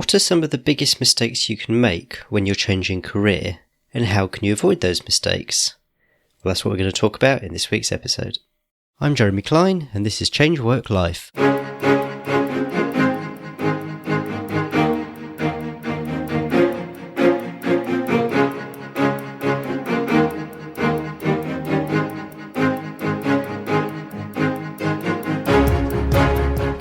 What are some of the biggest mistakes you can make when you're changing career, and how can you avoid those mistakes? Well, that's what we're going to talk about in this week's episode. I'm Jeremy Klein, and this is Change Work Life.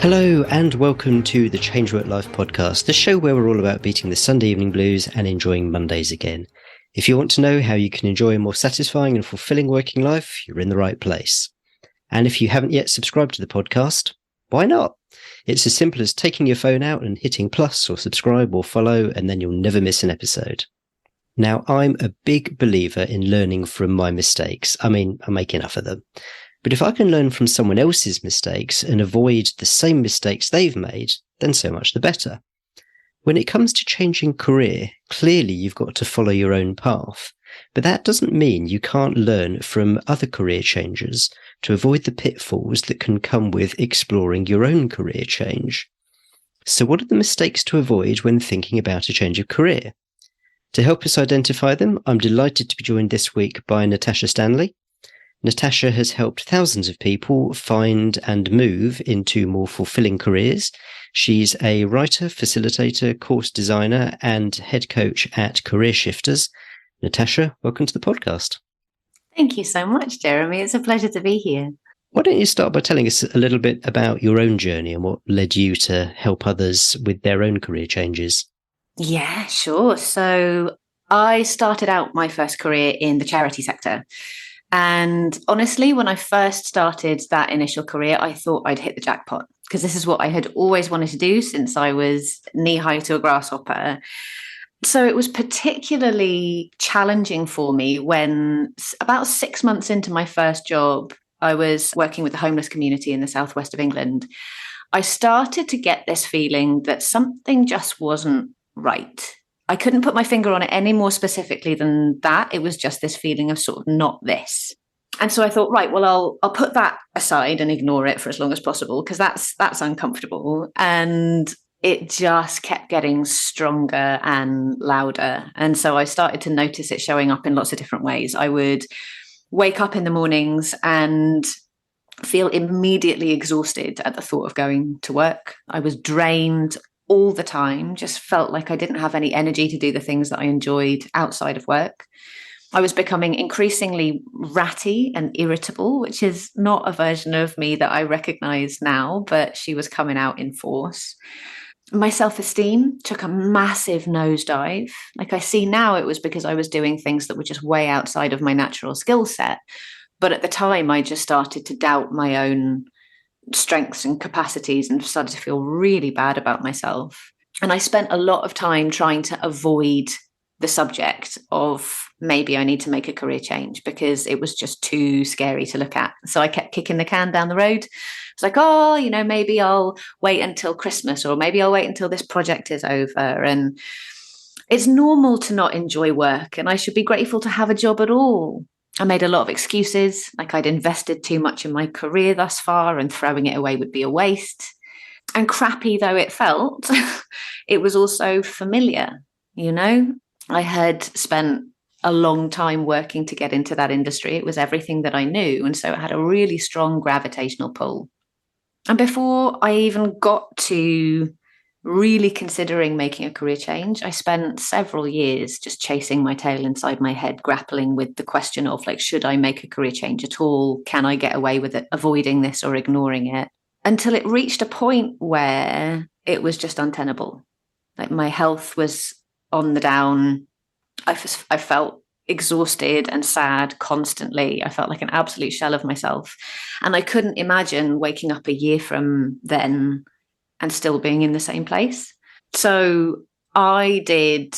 Hello and welcome to the Change Work Life podcast, the show where we're all about beating the Sunday evening blues and enjoying Mondays again. If you want to know how you can enjoy a more satisfying and fulfilling working life, you're in the right place. And if you haven't yet subscribed to the podcast, why not? It's as simple as taking your phone out and hitting plus or subscribe or follow, and then you'll never miss an episode. Now, I'm a big believer in learning from my mistakes. I make enough of them. But if I can learn from someone else's mistakes and avoid the same mistakes they've made, then so much the better. When it comes to changing career, clearly you've got to follow your own path. But that doesn't mean you can't learn from other career changes to avoid the pitfalls that can come with exploring your own career change. So what are the mistakes to avoid when thinking about a change of career? To help us identify them, I'm delighted to be joined this week by Natasha Stanley. Natasha has helped thousands of people find and move into more fulfilling careers. She's a writer, facilitator, course designer, and head coach at Career Shifters. Natasha, welcome to the podcast. Thank you so much, Jeremy. It's a pleasure to be here. Why don't you start by telling us a little bit about your own journey and what led you to help others with their own career changes? Yeah, sure. So I started out my first career in the charity sector. And honestly, when I first started that initial career, I thought I'd hit the jackpot because this is what I had always wanted to do since I was knee-high to a grasshopper. So it was particularly challenging for me when about 6 months into my first job, I was working with the homeless community in the southwest of England. I started to get this feeling that something just wasn't right. I couldn't put my finger on it any more specifically than that. It was just this feeling of sort of not this. And so I thought, right, well, I'll put that aside and ignore it for as long as possible because that's uncomfortable. And it just kept getting stronger and louder. And so I started to notice it showing up in lots of different ways. I would wake up in the mornings and feel immediately exhausted at the thought of going to work. I was drained all the time, just felt like I didn't have any energy to do the things that I enjoyed outside of work. I was becoming increasingly ratty and irritable, which is not a version of me that I recognize now, but she was coming out in force. My self-esteem took a massive nosedive. Like I see now, it was because I was doing things that were just way outside of my natural skill set. But at the time, I just started to doubt my own strengths and capacities and started to feel really bad about myself. And I spent a lot of time trying to avoid the subject of maybe I need to make a career change because it was just too scary to look at. So I kept kicking the can down the road. It's like, maybe I'll wait until Christmas or maybe I'll wait until this project is over. And it's normal to not enjoy work and I should be grateful to have a job at all. I made a lot of excuses, like I'd invested too much in my career thus far and throwing it away would be a waste. And crappy though it felt, it was also familiar, I had spent a long time working to get into that industry. It was everything that I knew. And so it had a really strong gravitational pull. And before I even got to really considering making a career change, I spent several years just chasing my tail inside my head, grappling with the question of should I make a career change at all? Can I get away with it, avoiding this or ignoring it? Until it reached a point where it was just untenable. Like my health was on the down. I felt exhausted and sad constantly. I felt like an absolute shell of myself. And I couldn't imagine waking up a year from then and still being in the same place. So I did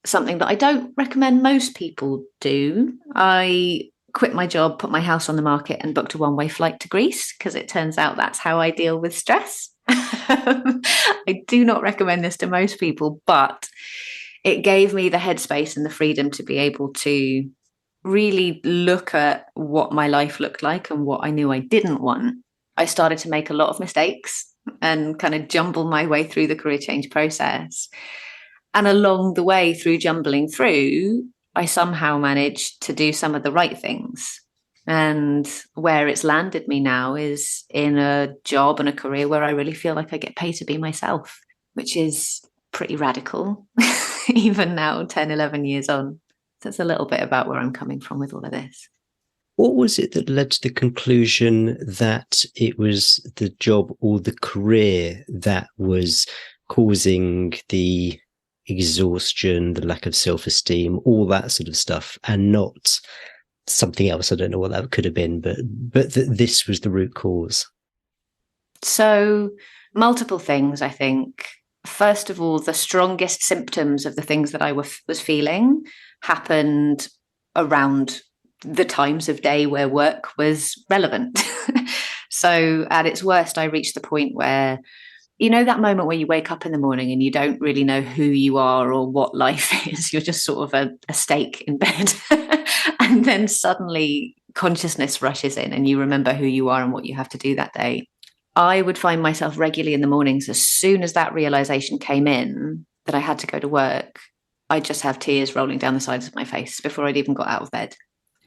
something that I don't recommend most people do. I quit my job, put my house on the market and booked a one-way flight to Greece because it turns out that's how I deal with stress. I do not recommend this to most people, but it gave me the headspace and the freedom to be able to really look at what my life looked like and what I knew I didn't want. I started to make a lot of mistakes. and kind of jumble my way through the career change process. And along the way through jumbling through, I somehow managed to do some of the right things. And where it's landed me now is in a job and a career where I really feel like I get paid to be myself, which is pretty radical, even now, 10, 11 years on. So it's a little bit about where I'm coming from with all of this. What was it that led to the conclusion that it was the job or the career that was causing the exhaustion, the lack of self-esteem, all that sort of stuff, and not something else? I don't know what that could have been, but that this was the root cause? So multiple things, I think. First of all, the strongest symptoms of the things that I was feeling happened around the times of day where work was relevant. So at its worst, I reached the point where, you know, that moment where you wake up in the morning and you don't really know who you are or what life is. You're just sort of a steak in bed. And then suddenly consciousness rushes in and you remember who you are and what you have to do that day. I would find myself regularly in the mornings, as soon as that realization came in that I had to go to work, I'd just have tears rolling down the sides of my face before I'd even got out of bed.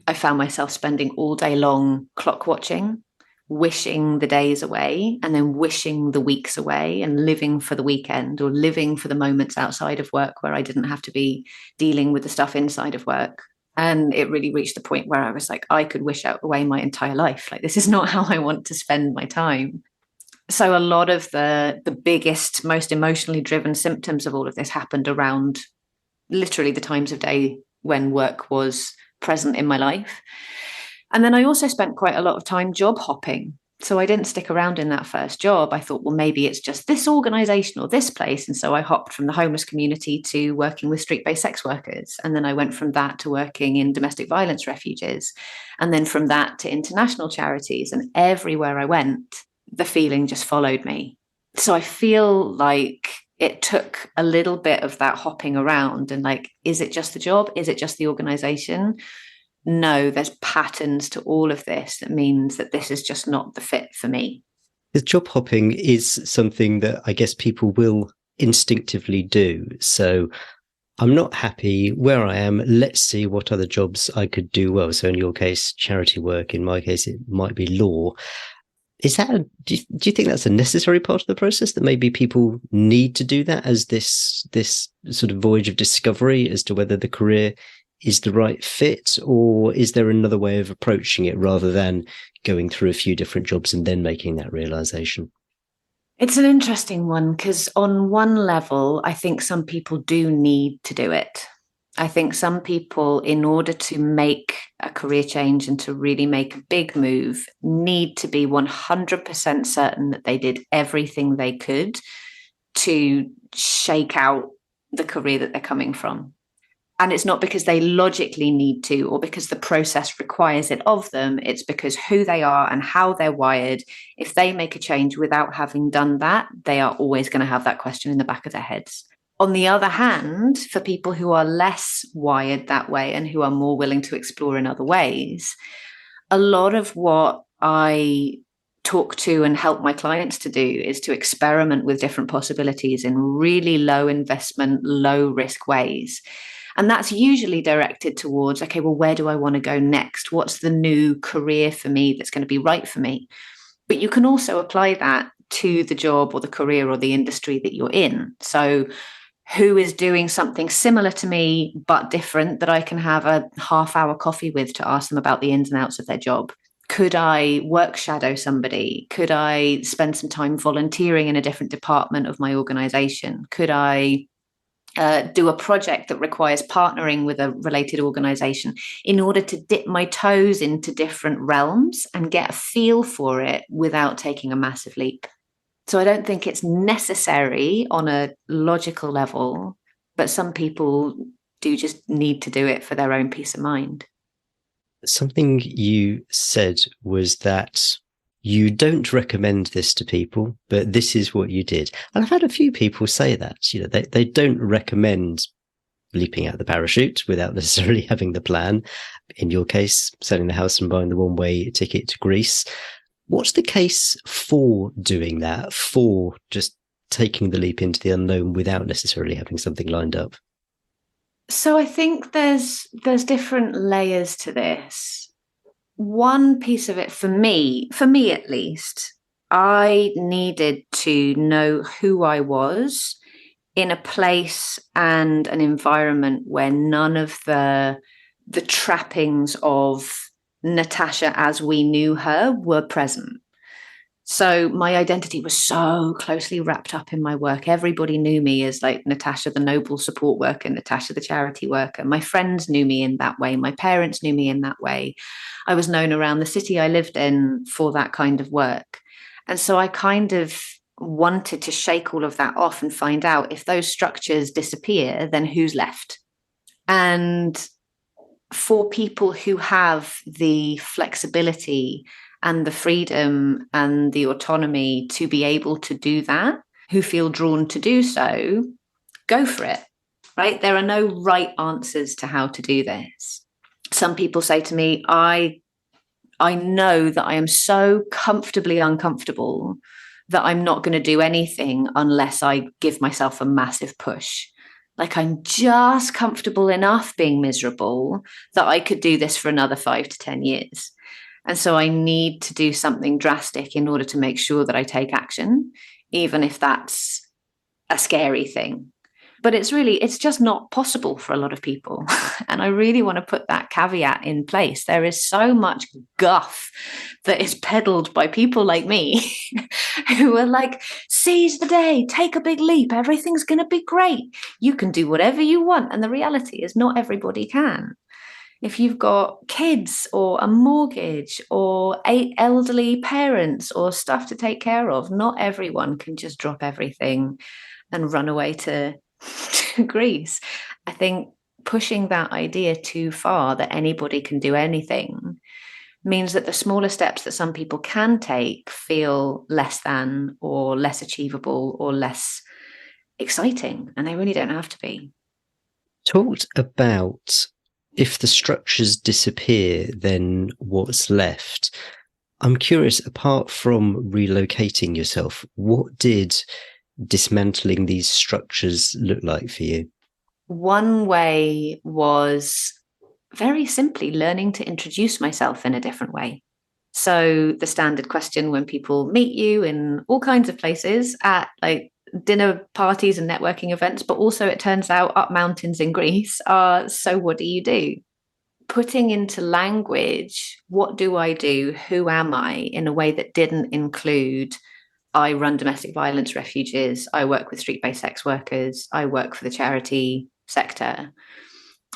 I found myself spending all day long clock watching, wishing the days away, and then wishing the weeks away, and living for the weekend or living for the moments outside of work where I didn't have to be dealing with the stuff inside of work. And it really reached the point where I was like, I could wish away my entire life. Like, this is not how I want to spend my time. So a lot of the biggest, most emotionally driven symptoms of all of this happened around literally the times of day when work was present in my life. And then I also spent quite a lot of time job hopping. So I didn't stick around in that first job. I thought, well, maybe it's just this organization or this place. And so I hopped from the homeless community to working with street-based sex workers. And then I went from that to working in domestic violence refuges. And then from that to international charities. And everywhere I went, the feeling just followed me. So I feel like it took a little bit of that hopping around and like, is it just the job? Is it just the organization? No, there's patterns to all of this that means that this is just not the fit for me. The job hopping is something that I guess people will instinctively do. So I'm not happy where I am. Let's see what other jobs I could do well. So in your case, charity work. In my case, it might be law. Is that do you think that's a necessary part of the process, that maybe people need to do that as this sort of voyage of discovery as to whether the career is the right fit? Or is there another way of approaching it rather than going through a few different jobs and then making that realization? It's an interesting one, because on one level, I think some people do need to do it. I think some people, in order to make a career change and to really make a big move, need to be 100% certain that they did everything they could to shake out the career that they're coming from. And it's not because they logically need to or because the process requires it of them. It's because who they are and how they're wired. If they make a change without having done that, they are always going to have that question in the back of their heads. On the other hand, for people who are less wired that way and who are more willing to explore in other ways, a lot of what I talk to and help my clients to do is to experiment with different possibilities in really low investment, low risk ways. And that's usually directed towards, okay, well, where do I want to go next? What's the new career for me that's going to be right for me? But you can also apply that to the job or the career or the industry that you're in. So who is doing something similar to me but different that I can have a half-hour coffee with to ask them about the ins and outs of their job? Could I work shadow somebody? Could I spend some time volunteering in a different department of my organization? Could I do a project that requires partnering with a related organization in order to dip my toes into different realms and get a feel for it without taking a massive leap? So I don't think it's necessary on a logical level, but some people do just need to do it for their own peace of mind. Something you said was that you don't recommend this to people, but this is what you did. And I've had a few people say that, you know, they don't recommend leaping out the parachute without necessarily having the plan. In your case, selling the house and buying the one-way ticket to Greece. What's the case for doing that, for just taking the leap into the unknown without necessarily having something lined up? So I think there's different layers to this. One piece of it for me at least, I needed to know who I was in a place and an environment where none of the trappings of Natasha as we knew her were present. So my identity was so closely wrapped up in my work. Everybody knew me as like Natasha, the noble support worker, Natasha, the charity worker. My friends knew me in that way. My parents knew me in that way. I was known around the city I lived in for that kind of work. And so I kind of wanted to shake all of that off and find out if those structures disappear, then who's left? And for people who have the flexibility and the freedom and the autonomy to be able to do that, who feel drawn to do so, go for it, right? There are no right answers to how to do this. Some people say to me, I know that I am so comfortably uncomfortable that I'm not going to do anything unless I give myself a massive push. Like I'm just comfortable enough being miserable that I could do this for another 5 to 10 years. And so I need to do something drastic in order to make sure that I take action, even if that's a scary thing. But it's just not possible for a lot of people. And I really want to put that caveat in place. There is so much guff that is peddled by people like me who are like, seize the day, take a big leap, everything's going to be great. You can do whatever you want. And the reality is not everybody can. If you've got kids or a mortgage or 8 elderly parents or stuff to take care of, not everyone can just drop everything and run away to Greece. I think pushing that idea too far that anybody can do anything means that the smaller steps that some people can take feel less than or less achievable or less exciting, and they really don't have to be. Talked about if the structures disappear, then what's left? I'm curious, apart from relocating yourself, what did dismantling these structures look like for you? One way was very simply learning to introduce myself in a different way. So the standard question when people meet you in all kinds of places at like dinner parties and networking events, but also it turns out up mountains in Greece are, so what do you do? Putting into language, what do I do? Who am I? In a way that didn't include, I run domestic violence refuges, I work with street-based sex workers, I work for the charity sector,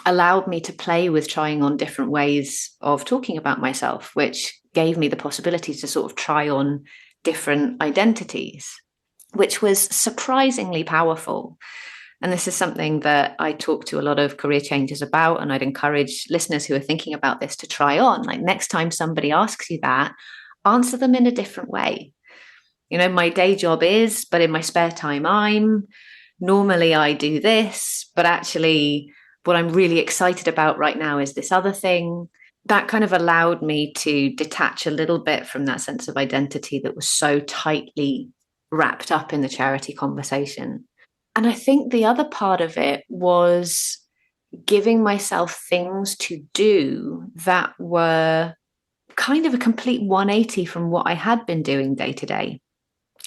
allowed me to play with trying on different ways of talking about myself, which gave me the possibility to sort of try on different identities, which was surprisingly powerful. And this is something that I talk to a lot of career changers about, and I'd encourage listeners who are thinking about this to try on. Like next time somebody asks you that, answer them in a different way. You know, my day job is, but in my spare time, normally I do this, but actually what I'm really excited about right now is this other thing. That kind of allowed me to detach a little bit from that sense of identity that was so tightly wrapped up in the charity conversation. And I think the other part of it was giving myself things to do that were kind of a complete 180 from what I had been doing day to day.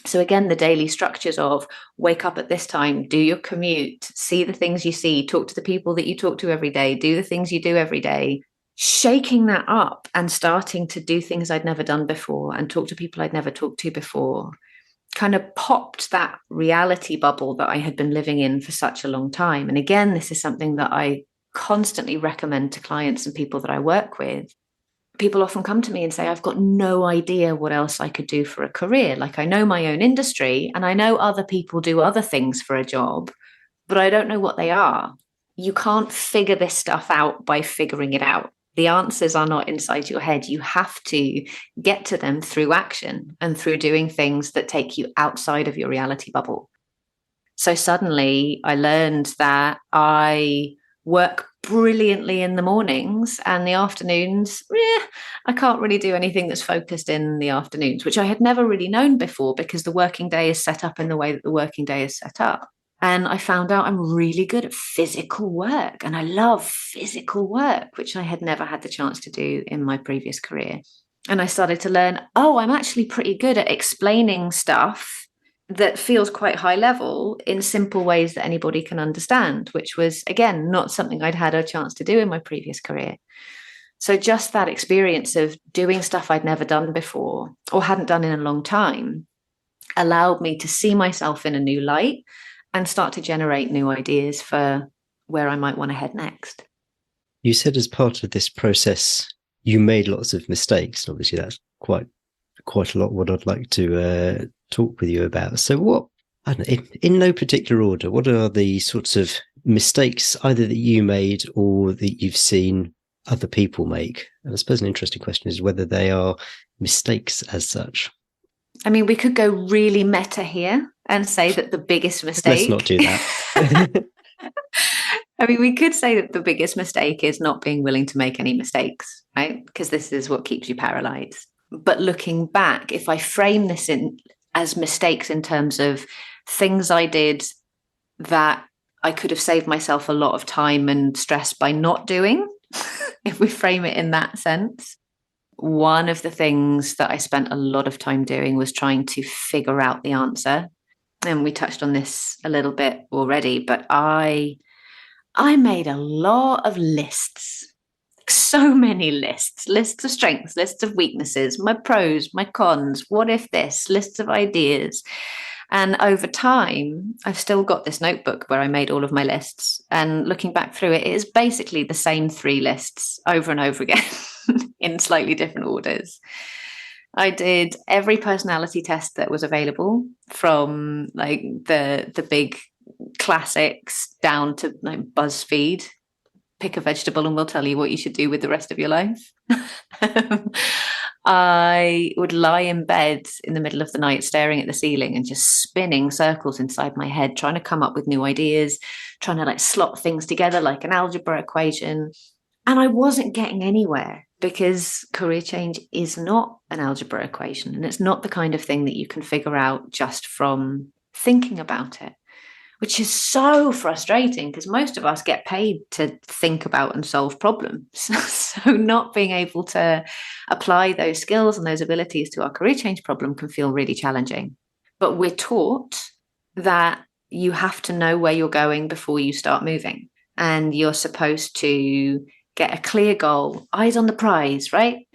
So again, the daily structures of wake up at this time, do your commute, see the things you see, talk to the people that you talk to every day, do the things you do every day, shaking that up and starting to do things I'd never done before and talk to people I'd never talked to before, kind of popped that reality bubble that I had been living in for such a long time. And again, this is something that I constantly recommend to clients and people that I work with. People often come to me and say, I've got no idea what else I could do for a career. Like I know my own industry and I know other people do other things for a job, but I don't know what they are. You can't figure this stuff out by figuring it out. The answers are not inside your head. You have to get to them through action and through doing things that take you outside of your reality bubble. So suddenly I learned that I work brilliantly in the mornings, and the afternoons, I can't really do anything that's focused in the afternoons, which I had never really known before because the working day is set up in the way that the working day is set up. And I found out I'm really good at physical work, and I love physical work, which I had never had the chance to do in my previous career. And I started to learn, I'm actually pretty good at explaining stuff that feels quite high level in simple ways that anybody can understand, which was, again, not something I'd had a chance to do in my previous career. So just that experience of doing stuff I'd never done before or hadn't done in a long time allowed me to see myself in a new light and start to generate new ideas for where I might want to head next. You said as part of this process, you made lots of mistakes. Obviously, that's quite a lot what I'd like to talk with you about. So what, I don't know, in no particular order, what are the sorts of mistakes either that you made or that you've seen other people make? And I suppose an interesting question is whether they are mistakes as such. I mean, we could go really meta here and say that the biggest mistake... Let's not do that. I mean, we could say that the biggest mistake is not being willing to make any mistakes, right? Because this is what keeps you paralyzed. But looking back, if I frame this as mistakes in terms of things I did that I could have saved myself a lot of time and stress by not doing, if we frame it in that sense, one of the things that I spent a lot of time doing was trying to figure out the answer. And we touched on this a little bit already, but I made a lot of lists. So many lists of strengths, lists of weaknesses, my pros, my cons, what if this, lists of ideas. And over time, I've still got this notebook where I made all of my lists. And looking back through it, it is basically the same 3 lists over and over again in slightly different orders. I did every personality test that was available, from like the big classics down to like BuzzFeed. Pick a vegetable and we'll tell you what you should do with the rest of your life. I would lie in bed in the middle of the night staring at the ceiling and just spinning circles inside my head, trying to come up with new ideas, trying to like slot things together like an algebra equation. And I wasn't getting anywhere because career change is not an algebra equation, and it's not the kind of thing that you can figure out just from thinking about it, which is so frustrating because most of us get paid to think about and solve problems. So not being able to apply those skills and those abilities to our career change problem can feel really challenging. But we're taught that you have to know where you're going before you start moving. And you're supposed to get a clear goal, eyes on the prize, right?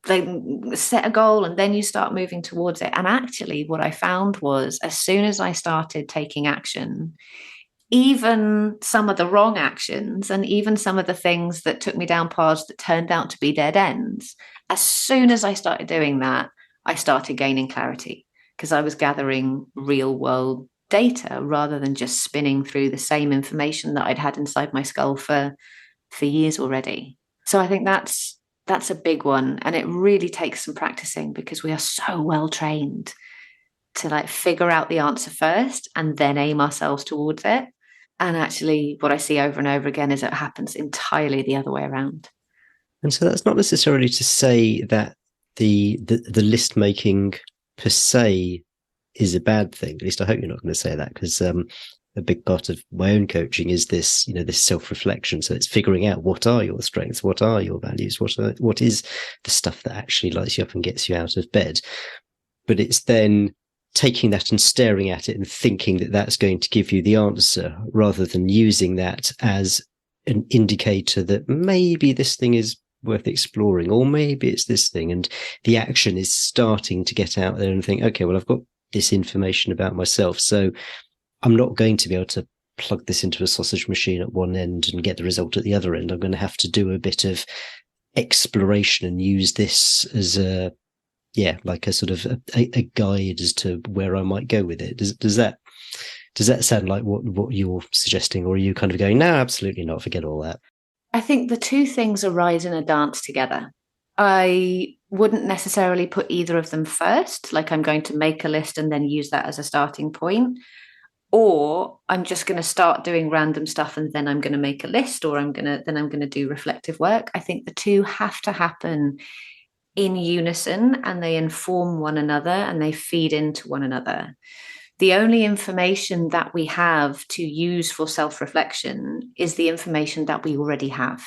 Like set a goal and then you start moving towards it. And actually what I found was as soon as I started taking action, even some of the wrong actions and even some of the things that took me down paths that turned out to be dead ends, as soon as I started doing that, I started gaining clarity because I was gathering real world data rather than just spinning through the same information that I'd had inside my skull for years already. So I think that's a big one. And it really takes some practicing because we are so well trained to like figure out the answer first and then aim ourselves towards it. And actually what I see over and over again is it happens entirely the other way around. And so that's not necessarily to say that the list making per se is a bad thing. At least I hope you're not going to say that, because a big part of my own coaching is this, this self-reflection. So it's figuring out what are your strengths, what are your values, what is the stuff that actually lights you up and gets you out of bed. But it's then taking that and staring at it and thinking that that's going to give you the answer, rather than using that as an indicator that maybe this thing is worth exploring, or maybe it's this thing. And the action is starting to get out there and think, okay, well, I've got this information about myself, so I'm not going to be able to plug this into a sausage machine at one end and get the result at the other end. I'm going to have to do a bit of exploration and use this as a sort of a guide as to where I might go with it. Does that sound like what you're suggesting, or are you kind of going, no, absolutely not, forget all that? I think the two things arise in a dance together. I wouldn't necessarily put either of them first, like I'm going to make a list and then use that as a starting point. or I'm just going to start doing random stuff and then I'm going to make a list, or I'm going to do reflective work. I think the two have to happen in unison, and they inform one another and they feed into one another. The only information that we have to use for self-reflection is the information that we already have.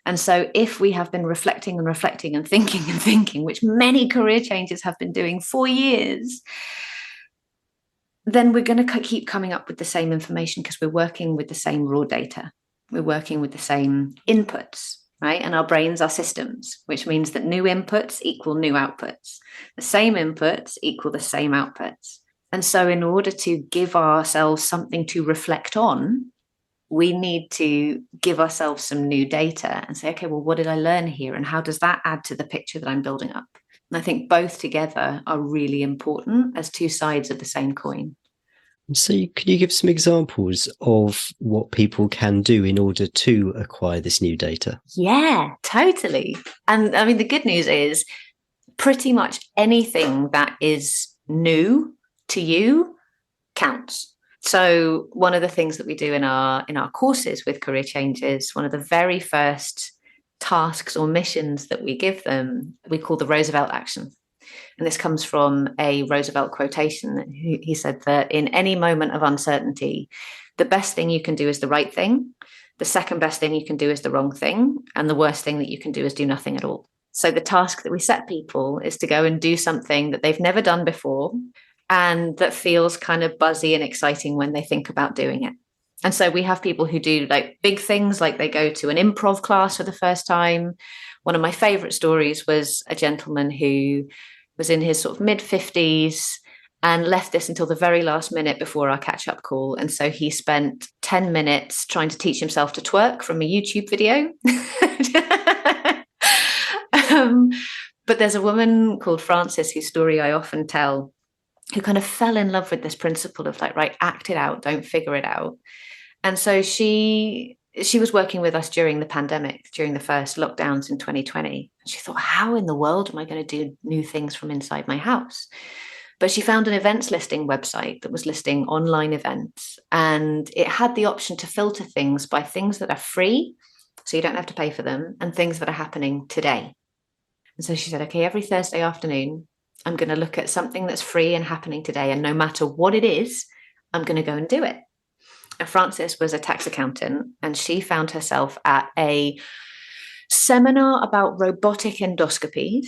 And so if we have been reflecting and reflecting and thinking, which many career changes have been doing for years, then we're going to keep coming up with the same information because we're working with the same raw data. We're working with the same inputs, right? And our brains are systems, which means that new inputs equal new outputs. The same inputs equal the same outputs. And so in order to give ourselves something to reflect on, we need to give ourselves some new data and say, okay, well, what did I learn here? And how does that add to the picture that I'm building up? And I think both together are really important as two sides of the same coin. So can you give some examples of what people can do in order to acquire this new data? Yeah, totally. And I mean, the good news is pretty much anything that is new to you counts. So one of the things that we do in our courses with career changes, one of the very first tasks or missions that we give them, we call the Roosevelt action. And this comes from a Roosevelt quotation. He said that in any moment of uncertainty, the best thing you can do is the right thing. The second best thing you can do is the wrong thing. And the worst thing that you can do is do nothing at all. So the task that we set people is to go and do something that they've never done before and that feels kind of buzzy and exciting when they think about doing it. And so we have people who do like big things, like they go to an improv class for the first time. One of my favorite stories was a gentleman who was in his sort of mid-50s and left this until the very last minute before our catch-up call. And so he spent 10 minutes trying to teach himself to twerk from a YouTube video. But there's a woman called Frances, whose story I often tell, who kind of fell in love with this principle of like, right, act it out, don't figure it out. And so she was working with us during the pandemic, during the first lockdowns in 2020. And she thought, how in the world am I going to do new things from inside my house? But she found an events listing website that was listing online events. And it had the option to filter things by things that are free, so you don't have to pay for them, and things that are happening today. And so she said, okay, every Thursday afternoon, I'm going to look at something that's free and happening today. And no matter what it is, I'm going to go and do it. And Frances was a tax accountant, and she found herself at a seminar about robotic endoscopies.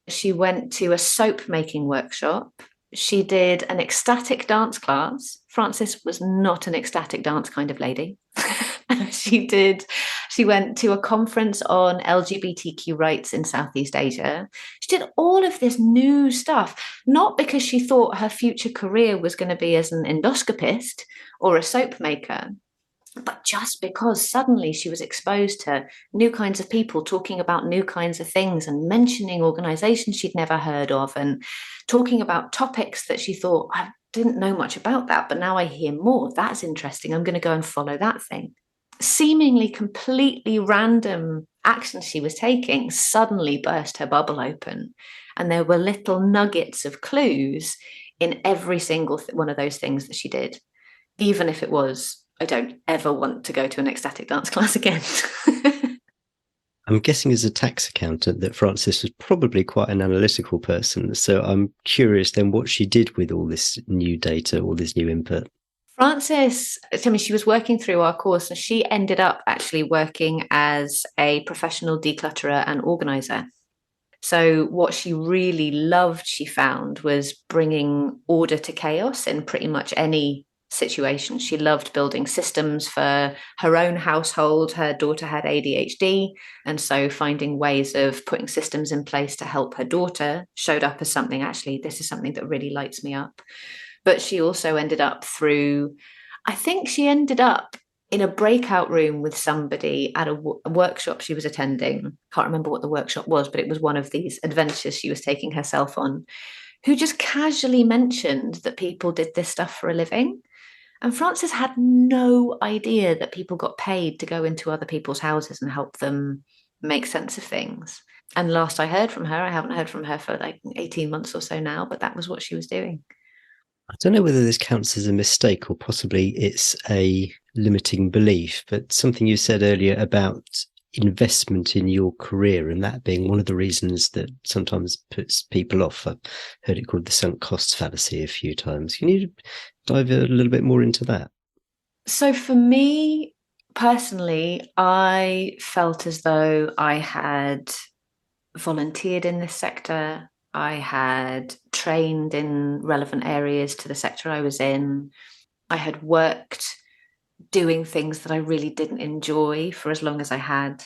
She went to a soap making workshop. She did an ecstatic dance class. Frances was not an ecstatic dance kind of lady. She went to a conference on LGBTQ rights in Southeast Asia. She did all of this new stuff, not because she thought her future career was going to be as an endoscopist or a soap maker, but just because suddenly she was exposed to new kinds of people talking about new kinds of things and mentioning organizations she'd never heard of and talking about topics that she thought, I didn't know much about that, but now I hear more. That's interesting. I'm going to go and follow that thing. Seemingly completely random actions she was taking suddenly burst her bubble open. And there were little nuggets of clues in every single one of those things that she did, even if it was, I don't ever want to go to an ecstatic dance class again. I'm guessing as a tax accountant that Frances was probably quite an analytical person. So I'm curious then what she did with all this new data, all this new input. Frances, I mean, she was working through our course and she ended up actually working as a professional declutterer and organizer. So what she really loved, she found, was bringing order to chaos in pretty much any situation. She loved building systems for her own household. Her daughter had ADHD, and so finding ways of putting systems in place to help her daughter showed up as something, actually, this is something that really lights me up. But she also ended up in a breakout room with somebody at a workshop she was attending. Can't remember what the workshop was, but it was one of these adventures she was taking herself on, who just casually mentioned that people did this stuff for a living. And Frances had no idea that people got paid to go into other people's houses and help them make sense of things. And last I heard from her, I haven't heard from her for like 18 months or so now, but that was what she was doing. I don't know whether this counts as a mistake or possibly it's a limiting belief, but something you said earlier about investment in your career and that being one of the reasons that sometimes puts people off. I've heard it called the sunk costs fallacy a few times. Can you dive a little bit more into that? So for me personally, I felt as though I had volunteered in this sector. I had trained in relevant areas to the sector I was in. I had worked doing things that I really didn't enjoy for as long as I had.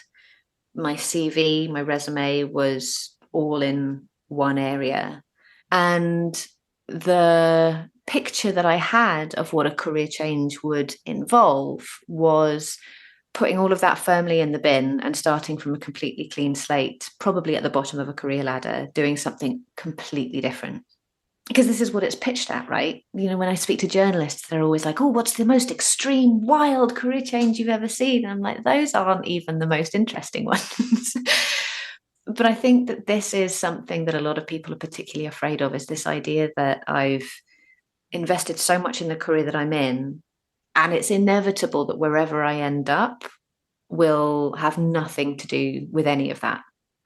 My CV, my resume was all in one area. And the picture that I had of what a career change would involve was putting all of that firmly in the bin and starting from a completely clean slate, probably at the bottom of a career ladder, doing something completely different. Because this is what it's pitched at, right? You know, when I speak to journalists, they're always like, oh, what's the most extreme, wild career change you've ever seen? And I'm like, those aren't even the most interesting ones. But I think that this is something that a lot of people are particularly afraid of, is this idea that I've invested so much in the career that I'm in, and it's inevitable that wherever I end up will have nothing to do with any of that.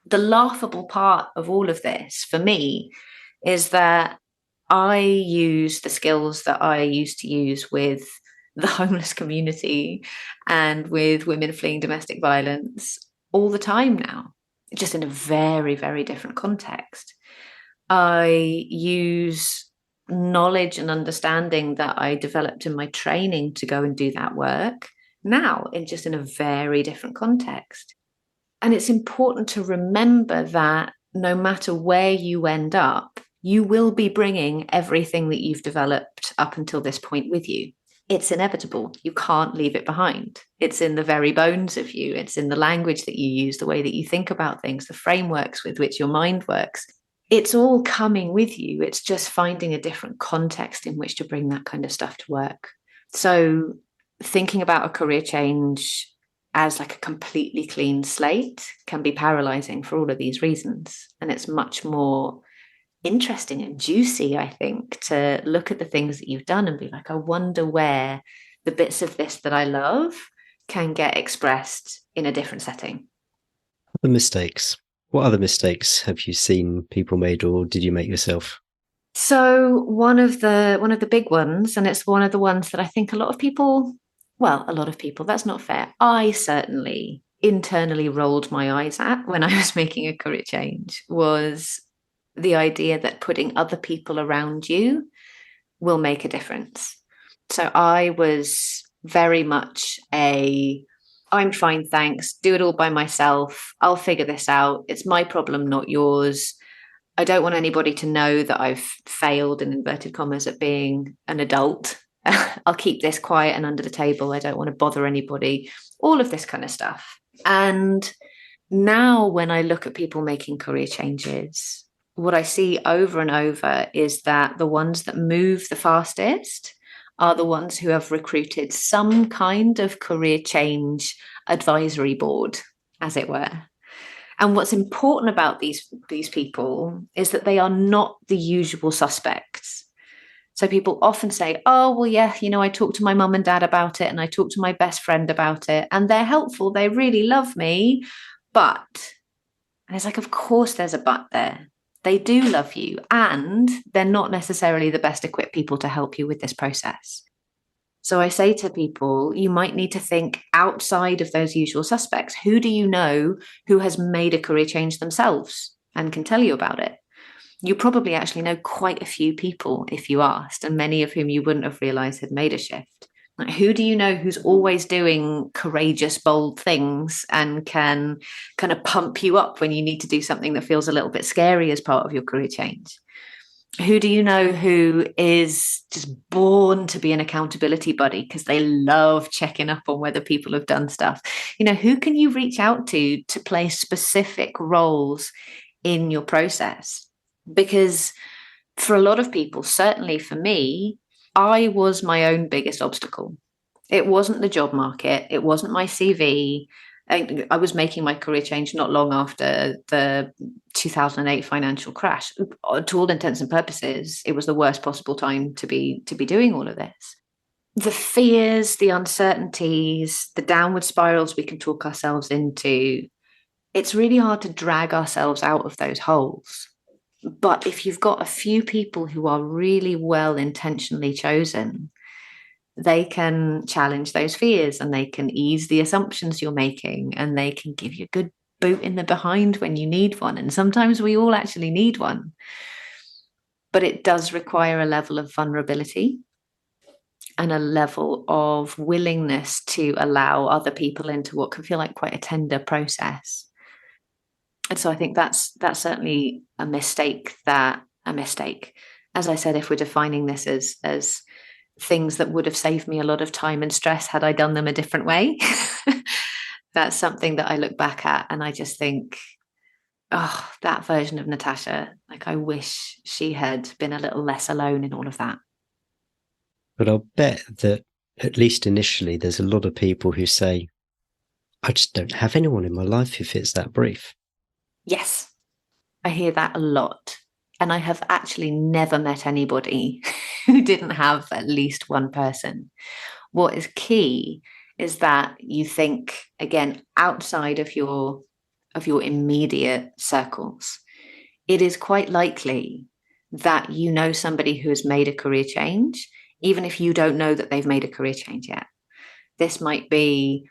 The laughable part of all of this for me is that I use the skills that I used to use with the homeless community and with women fleeing domestic violence all the time now, just in a very, very different context. I use knowledge and understanding that I developed in my training to go and do that work now in a very different context. And it's important to remember that no matter where you end up, you will be bringing everything that you've developed up until this point with you. It's inevitable. You can't leave it behind. It's in the very bones of you. It's in the language that you use, the way that you think about things, the frameworks with which your mind works. It's all coming with you. It's just finding a different context in which to bring that kind of stuff to work. So thinking about a career change as like a completely clean slate can be paralyzing for all of these reasons. And it's much more interesting and juicy, I think, to look at the things that you've done and be like, I wonder where the bits of this that I love can get expressed in a different setting. The mistakes. What other mistakes have you seen people made, or did you make yourself? So one of the big ones, and it's one of the ones that I think a lot of people, that's not fair. I certainly internally rolled my eyes at when I was making a career change, was the idea that putting other people around you will make a difference. So I was very much I'm fine, thanks, do it all by myself. I'll figure this out. It's my problem, not yours. I don't want anybody to know that I've failed, in inverted commas, at being an adult. I'll keep this quiet and under the table. I don't want to bother anybody. All of this kind of stuff. And now when I look at people making career changes, what I see over and over is that the ones that move the fastest are the ones who have recruited some kind of career change advisory board, as it were. And what's important about these people is that they are not the usual suspects. So people often say, oh, well, yeah, I talked to my mum and dad about it, and I talked to my best friend about it, and they're helpful. They really love me. And it's like, of course, there's a but there. They do love you, and they're not necessarily the best equipped people to help you with this process. So I say to people, you might need to think outside of those usual suspects. Who do you know who has made a career change themselves and can tell you about it? You probably actually know quite a few people if you asked, and many of whom you wouldn't have realized had made a shift. Like, who do you know who's always doing courageous, bold things and can kind of pump you up when you need to do something that feels a little bit scary as part of your career change? Who do you know who is just born to be an accountability buddy because they love checking up on whether people have done stuff? Who can you reach out to play specific roles in your process? Because for a lot of people, certainly for me, I was my own biggest obstacle. It wasn't the job market. It wasn't my CV. I was making my career change not long after the 2008 financial crash. To all intents and purposes, it was the worst possible time to be doing all of this. The fears, the uncertainties, the downward spirals we can talk ourselves into, it's really hard to drag ourselves out of those holes. But if you've got a few people who are really well intentionally chosen, they can challenge those fears and they can ease the assumptions you're making and they can give you a good boot in the behind when you need one. And sometimes we all actually need one. But it does require a level of vulnerability and a level of willingness to allow other people into what can feel like quite a tender process. And so I think that's certainly a mistake. As I said, if we're defining this as things that would have saved me a lot of time and stress had I done them a different way, that's something that I look back at and I just think, oh, that version of Natasha, like I wish she had been a little less alone in all of that. But I'll bet that at least initially there's a lot of people who say, I just don't have anyone in my life who fits that brief. Yes, I hear that a lot. And I have actually never met anybody who didn't have at least one person. What is key is that you think, again, outside of your immediate circles. It is quite likely that you know somebody who has made a career change, even if you don't know that they've made a career change yet. This might be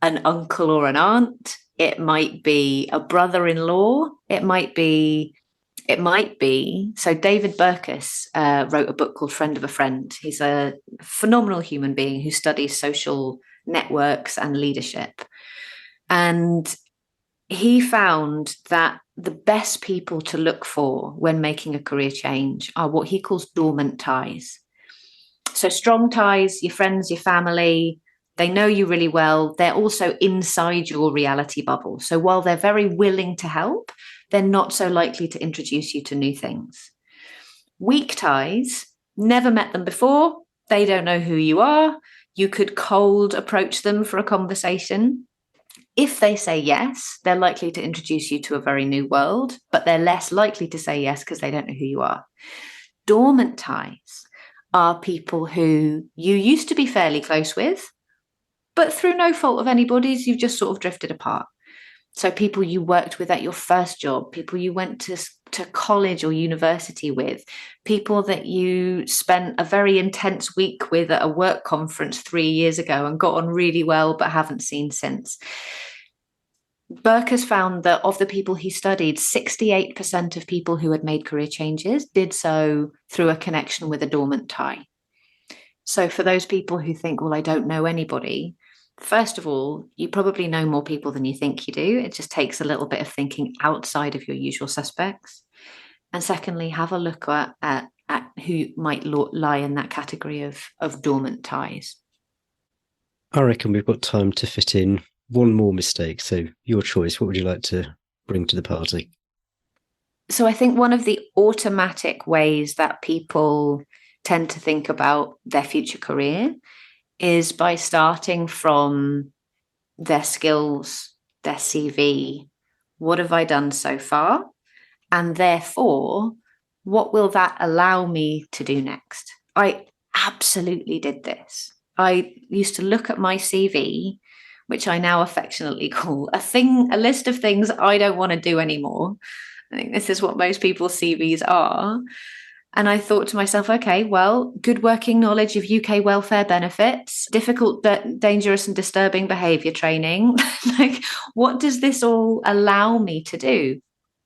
an uncle or an aunt. It might be a brother-in-law. It might be. So David Burkus wrote a book called Friend of a Friend. He's a phenomenal human being who studies social networks and leadership. And he found that the best people to look for when making a career change are what he calls dormant ties. So strong ties, your friends, your family, they know you really well. They're also inside your reality bubble. So while they're very willing to help, they're not so likely to introduce you to new things. Weak ties, never met them before. They don't know who you are. You could cold approach them for a conversation. If they say yes, they're likely to introduce you to a very new world, but they're less likely to say yes because they don't know who you are. Dormant ties are people who you used to be fairly close with, but through no fault of anybody's, you've just sort of drifted apart. So people you worked with at your first job, people you went to college or university with, people that you spent a very intense week with at a work conference 3 years ago and got on really well but haven't seen since. Burkus found that of the people he studied, 68% of people who had made career changes did so through a connection with a dormant tie. So for those people who think, well, I don't know anybody, first of all, you probably know more people than you think you do. It just takes a little bit of thinking outside of your usual suspects. And secondly, have a look at who might lie in that category of dormant ties. I reckon we've got time to fit in one more mistake. So your choice, what would you like to bring to the party? So I think one of the automatic ways that people tend to think about their future career is by starting from their skills, their CV. What have I done so far? And therefore, what will that allow me to do next? I absolutely did this. I used to look at my CV, which I now affectionately call a list of things I don't want to do anymore. I think this is what most people's CVs are. And I thought to myself, okay, well, good working knowledge of UK welfare benefits, difficult, dangerous and disturbing behaviour training. Like, what does this all allow me to do?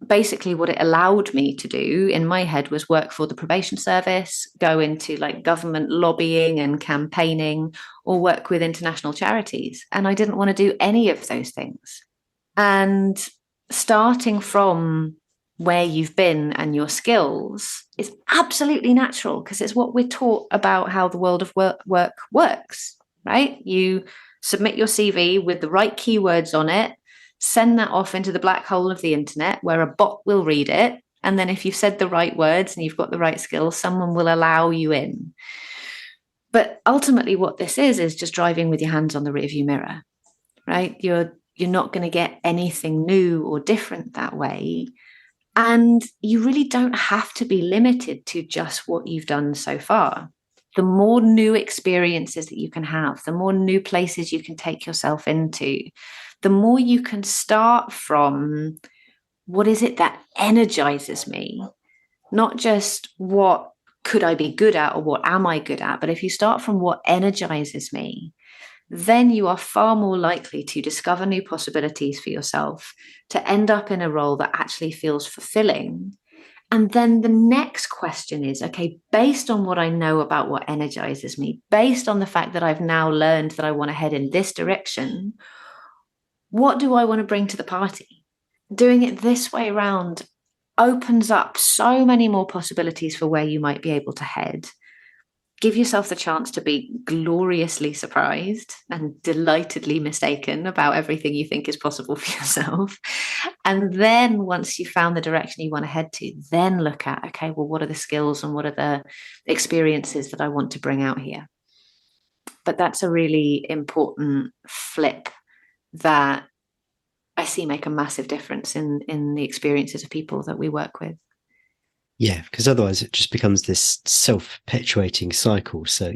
Basically, what it allowed me to do in my head was work for the probation service, go into like government lobbying and campaigning, or work with international charities. And I didn't want to do any of those things. And starting from where you've been and your skills is absolutely natural because it's what we're taught about how the world of work works, right? You submit your CV with the right keywords on it, send that off into the black hole of the internet where a bot will read it. And then if you've said the right words and you've got the right skills, someone will allow you in. But ultimately what this is just driving with your hands on the rearview mirror, right? You're You're not going to get anything new or different that way. And you really don't have to be limited to just what you've done so far. The more new experiences that you can have, the more new places you can take yourself into, the more you can start from what is it that energizes me, not just what could I be good at or what am I good at, but if you start from what energizes me, then you are far more likely to discover new possibilities for yourself, to end up in a role that actually feels fulfilling. And then the next question is, okay, based on what I know about what energizes me, based on the fact that I've now learned that I want to head in this direction, what do I want to bring to the party? Doing it this way around opens up so many more possibilities for where you might be able to head. Give yourself the chance to be gloriously surprised and delightedly mistaken about everything you think is possible for yourself. And then once you've found the direction you want to head to, then look at, okay, well, what are the skills and what are the experiences that I want to bring out here? But that's a really important flip that I see make a massive difference in the experiences of people that we work with. Yeah, because otherwise it just becomes this self-perpetuating cycle. So,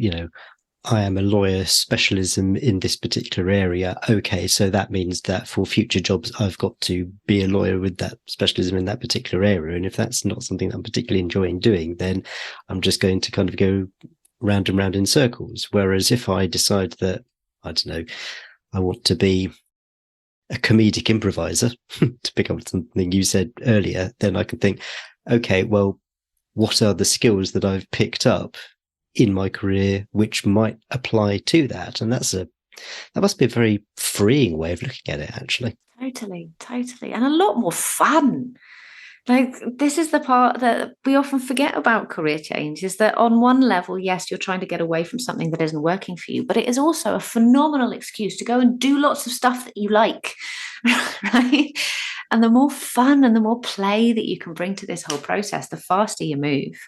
I am a lawyer, specialism in this particular area. Okay, so that means that for future jobs, I've got to be a lawyer with that specialism in that particular area. And if that's not something that I'm particularly enjoying doing, then I'm just going to kind of go round and round in circles. Whereas if I decide that, I don't know, I want to be a comedic improviser, to pick up something you said earlier, then I can think, okay, well, what are the skills that I've picked up in my career which might apply to that? And that must be a very freeing way of looking at it, actually. Totally. And a lot more fun. Like, this is the part that we often forget about career change, is that on one level, yes, you're trying to get away from something that isn't working for you, but it is also a phenomenal excuse to go and do lots of stuff that you like, right? And the more fun and the more play that you can bring to this whole process, the faster you move.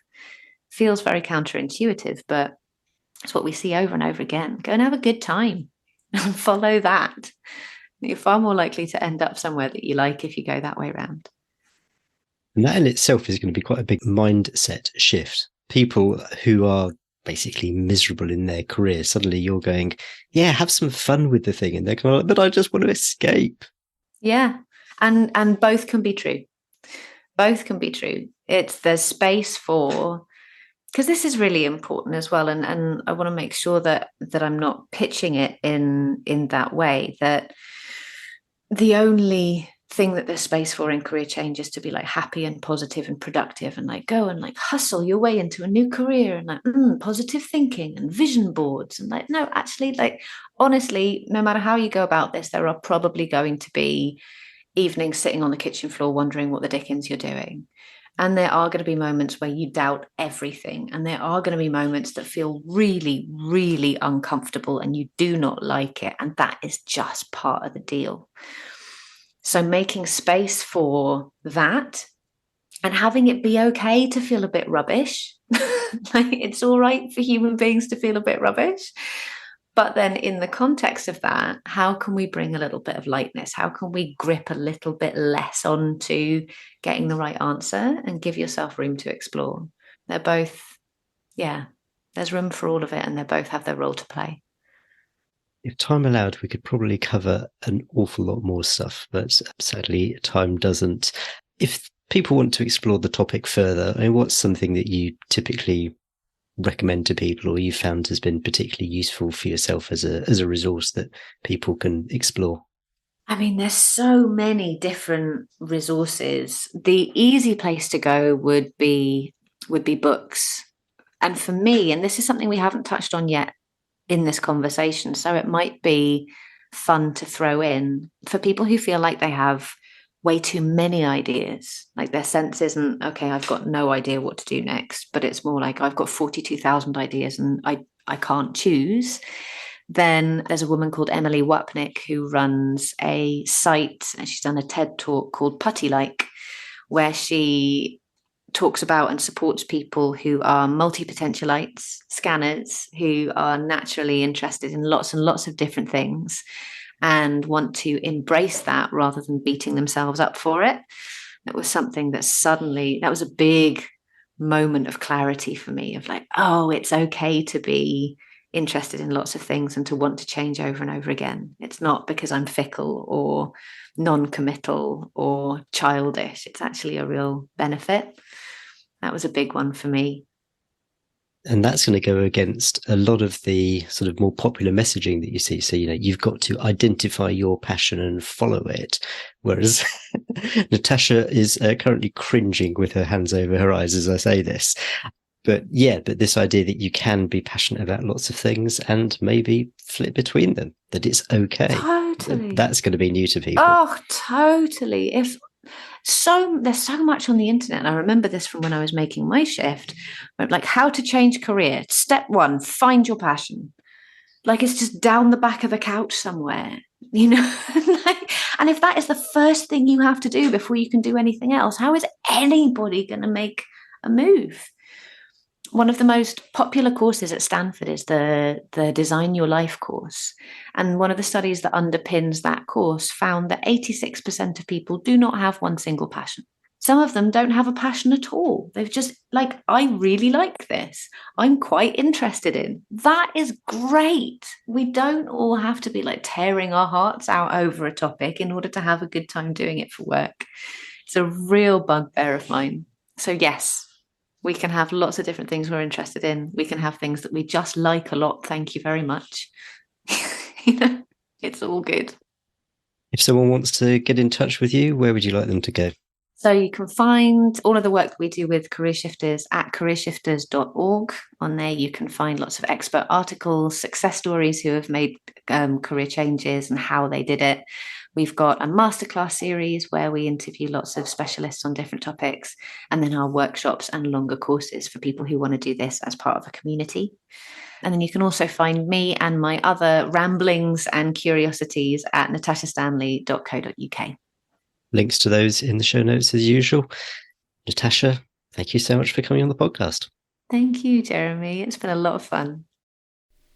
Feels very counterintuitive, but it's what we see over and over again. Go and have a good time and follow that. You're far more likely to end up somewhere that you like if you go that way around. And that in itself is going to be quite a big mindset shift. People who are basically miserable in their career, suddenly you're going, yeah, have some fun with the thing. And they're kind of like, but I just want to escape. Yeah. And both can be true. Both can be true. There's space for, because this is really important as well. And I want to make sure that I'm not pitching it in that way, that the only thing that there's space for in career change is to be like happy and positive and productive and like go and like hustle your way into a new career and like positive thinking and vision boards. And like, no, actually, like, honestly, no matter how you go about this, there are probably going to be evenings sitting on the kitchen floor wondering what the dickens you're doing. And there are going to be moments where you doubt everything. And there are going to be moments that feel really, really uncomfortable and you do not like it. And that is just part of the deal. So making space for that and having it be okay to feel a bit rubbish. Like, it's all right for human beings to feel a bit rubbish. But then in the context of that, how can we bring a little bit of lightness? How can we grip a little bit less onto getting the right answer and give yourself room to explore? They're both, there's room for all of it, and they both have their role to play. If time allowed, we could probably cover an awful lot more stuff, but sadly, time doesn't. If people want to explore the topic further, I mean, what's something that you typically recommend to people, or you found has been particularly useful for yourself as a resource that people can explore? I mean, there's so many different resources. The easy place to go would be books. And for me, and this is something we haven't touched on yet in this conversation, so it might be fun to throw in for people who feel like they have way too many ideas. Like, their sense isn't, okay, I've got no idea what to do next, but it's more like, I've got 42,000 ideas and I can't choose. Then there's a woman called Emily Wapnick who runs a site, and she's done a TED talk called Putty Like, where she talks about and supports people who are multi-potentialites, scanners, who are naturally interested in lots and lots of different things. and want to embrace that rather than beating themselves up for it. It was something that that was a big moment of clarity for me, of like, oh, it's okay to be interested in lots of things and to want to change over and over again. It's not because I'm fickle or non-committal or childish. It's actually a real benefit. That was a big one for me. And that's going to go against a lot of the sort of more popular messaging that you see. So, you've got to identify your passion and follow it. Whereas Natasha is currently cringing with her hands over her eyes as I say this. But this idea that you can be passionate about lots of things and maybe flip between them, that it's okay. Totally. That's going to be new to people. Oh, totally. There's so much on the internet. And I remember this from when I was making my shift, like how to change career. Step 1, find your passion. Like it's just down the back of the couch somewhere, and if that is the first thing you have to do before you can do anything else, how is anybody going to make a move? One of the most popular courses at Stanford is the Design Your Life course. And one of the studies that underpins that course found that 86% of people do not have one single passion. Some of them don't have a passion at all. They've just like, I really like this. I'm quite interested in. That is great. We don't all have to be like tearing our hearts out over a topic in order to have a good time doing it for work. It's a real bugbear of mine. So yes, we can have lots of different things we're interested in. We can have things that we just like a lot. Thank you very much. It's all good. If someone wants to get in touch with you, where would you like them to go? So you can find all of the work that we do with career shifters at careershifters.org. On there, you can find lots of expert articles, success stories who have made career changes and how they did it. We've got a masterclass series where we interview lots of specialists on different topics, and then our workshops and longer courses for people who want to do this as part of a community. And then you can also find me and my other ramblings and curiosities at natashastanley.co.uk. Links to those in the show notes as usual. Natasha, thank you so much for coming on the podcast. Thank you, Jeremy. It's been a lot of fun.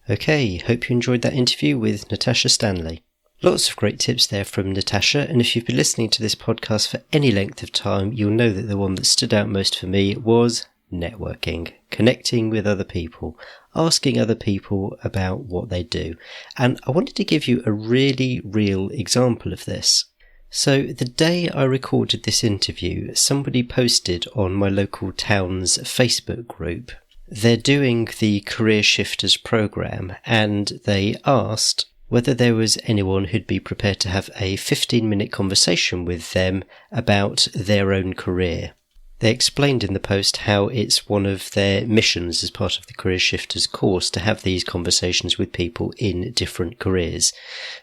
Okay, hope you enjoyed that interview with Natasha Stanley. Lots of great tips there from Natasha, and if you've been listening to this podcast for any length of time, you'll know that the one that stood out most for me was networking, connecting with other people, asking other people about what they do. And I wanted to give you a really real example of this. So the day I recorded this interview, somebody posted on my local town's Facebook group. They're doing the Career Shifters program, and they asked whether there was anyone who'd be prepared to have a 15-minute conversation with them about their own career. They explained in the post how it's one of their missions as part of the Career Shifters course to have these conversations with people in different careers.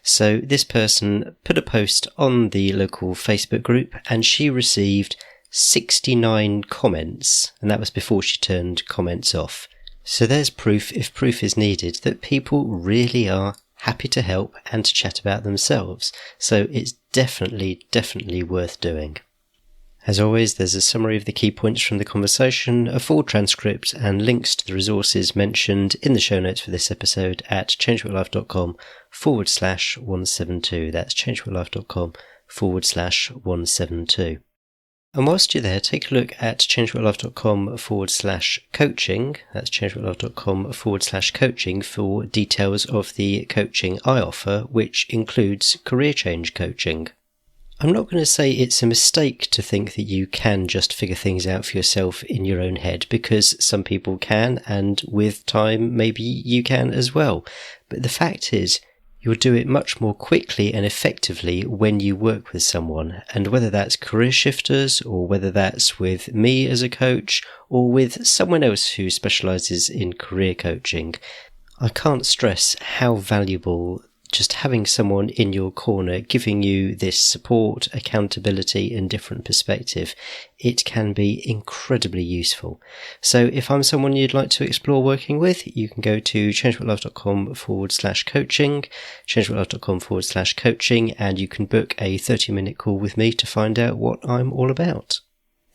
So this person put a post on the local Facebook group and she received 69 comments, and that was before she turned comments off. So there's proof, if proof is needed, that people really are happy to help and to chat about themselves. So it's definitely worth doing. As always, there's a summary of the key points from the conversation, a full transcript, and links to the resources mentioned in the show notes for this episode at changewhatlife.com/172. That's changewhatlife.com/172. And whilst you're there, take a look at changewhatlife.com/coaching. That's changewhatlife.com/coaching for details of the coaching I offer, which includes career change coaching. I'm not going to say it's a mistake to think that you can just figure things out for yourself in your own head, because some people can, and with time maybe you can as well. But the fact is, you'll do it much more quickly and effectively when you work with someone, and whether that's Career Shifters or whether that's with me as a coach or with someone else who specialises in career coaching, I can't stress how valuable just having someone in your corner giving you this support, accountability and different perspective, it can be incredibly useful. So if I'm someone you'd like to explore working with, you can go to changewhatlife.com/coaching, changewhatlife.com/coaching, and you can book a 30-minute call with me to find out what I'm all about.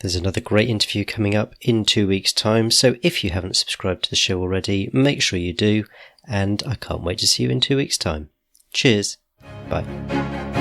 There's another great interview coming up in 2 weeks' time, so if you haven't subscribed to the show already, make sure you do, and I can't wait to see you in 2 weeks' time. Cheers. Bye. Bye.